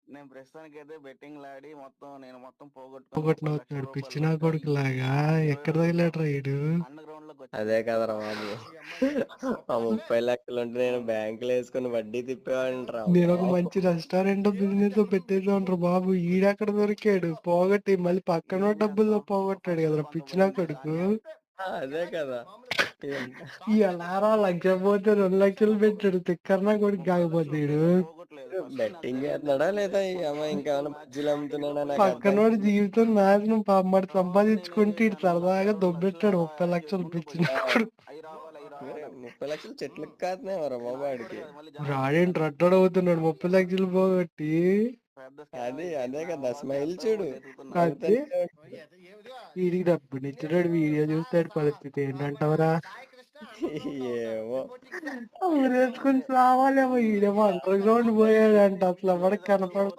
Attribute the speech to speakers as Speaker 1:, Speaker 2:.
Speaker 1: నేను ప్రస్తుతానికైతే బెట్టింగ్‌లాడి నేను మొత్తం పోగొట్టుకొని రూ. 30,00,000
Speaker 2: పోగొట్టునవుతున్నాడు. పిచ్చి నా
Speaker 1: లెక్క
Speaker 2: కొడుకులాగా. ఎక్కడ
Speaker 1: ఈరోజు
Speaker 2: తగిలాడురా ఈడు?
Speaker 1: అండర్
Speaker 3: అదే
Speaker 1: గ్రౌండ్‌లోకొచ్చేసాను.
Speaker 3: కదరా బాబు. ఆ 30,00,000 ఉంటే నేను బ్యాంకులో వేసుకుని వడ్డీ తిప్పేవాడినిరా
Speaker 2: నేనొక
Speaker 3: బాబు.
Speaker 2: మంచి రెస్టారెంట్ బిజినెస్ పెట్టేద్దాంరా బాబు. ఈడెక్కడ దొరికాడు? పోగొట్టి మళ్ళీ పక్కన
Speaker 1: ఏం
Speaker 2: డబ్బుల్లో
Speaker 1: చేస్తాం?
Speaker 2: పోగొట్టాడు కదరా పిచ్చి నా
Speaker 1: కొంతమంది
Speaker 2: కొడుకు.
Speaker 3: అదే కదా. ఎంత
Speaker 2: ఈ అలారా 1,00,000 పోతే 2,00,000 పెట్టాడు. తిక్కర నా కొడుకు
Speaker 1: 30,00,000
Speaker 2: కాకపోతే ఈడు.
Speaker 1: ఒకేసారి పోగొట్టలేదు. ఫస్ట్
Speaker 3: బెట్టింగ్ చేస్తున్నాడా లేదా ఈ అమ్మాయి ఇంకేమైనా బజ్జీలు అమ్ముతున్నాడా నాకు అర్థం
Speaker 2: పక్కనోడి జీవితం నాశనం. మరి
Speaker 1: తర్వాత నేనేం
Speaker 2: సంపాదించుకుంటే ఇటు
Speaker 1: చేశాను,
Speaker 2: సరదాగా
Speaker 1: 1,00,000, 2,00,000
Speaker 2: దొబ్బెట్టాడు 30,00,000
Speaker 1: ముందు
Speaker 2: పిచ్చి నా
Speaker 1: పోయినాయి.
Speaker 3: కాదు.
Speaker 2: కొడుకు.
Speaker 1: అయి రావాలి
Speaker 3: 30,00,000 చెట్లకు కాదునేవరా బాబు
Speaker 1: నాకు కూడా
Speaker 3: ఆడికి.
Speaker 1: కాదు, మళ్ళీ జనాలు
Speaker 2: రాడేంటి
Speaker 1: అనుకుంటారు
Speaker 2: రట్టడవుతున్నాడు 30,00,000 పోగొట్టి.
Speaker 1: పెద్ద స్కామ్
Speaker 3: అదే
Speaker 1: అయిపోయింది, నా
Speaker 3: కదా
Speaker 1: బాగా
Speaker 3: స్మైల్
Speaker 1: చేద్దాం
Speaker 3: చూడు.
Speaker 1: అని వెతుకుతున్నాను.
Speaker 2: అది
Speaker 3: నవ్వుతూనే ఉంటాడు.
Speaker 2: వీడికి డబ్బులు ఇచ్చినాడు. వీడియో చూస్తాడు. పరిస్థితి ఏంటంటావరా?
Speaker 3: ఏమో.
Speaker 2: ఊరేసుకొని రావాలేమో. ఈడేమో అండర్ గ్రౌండ్ పోయాడంట. అసలు ఎవరికి కనపడకుండా.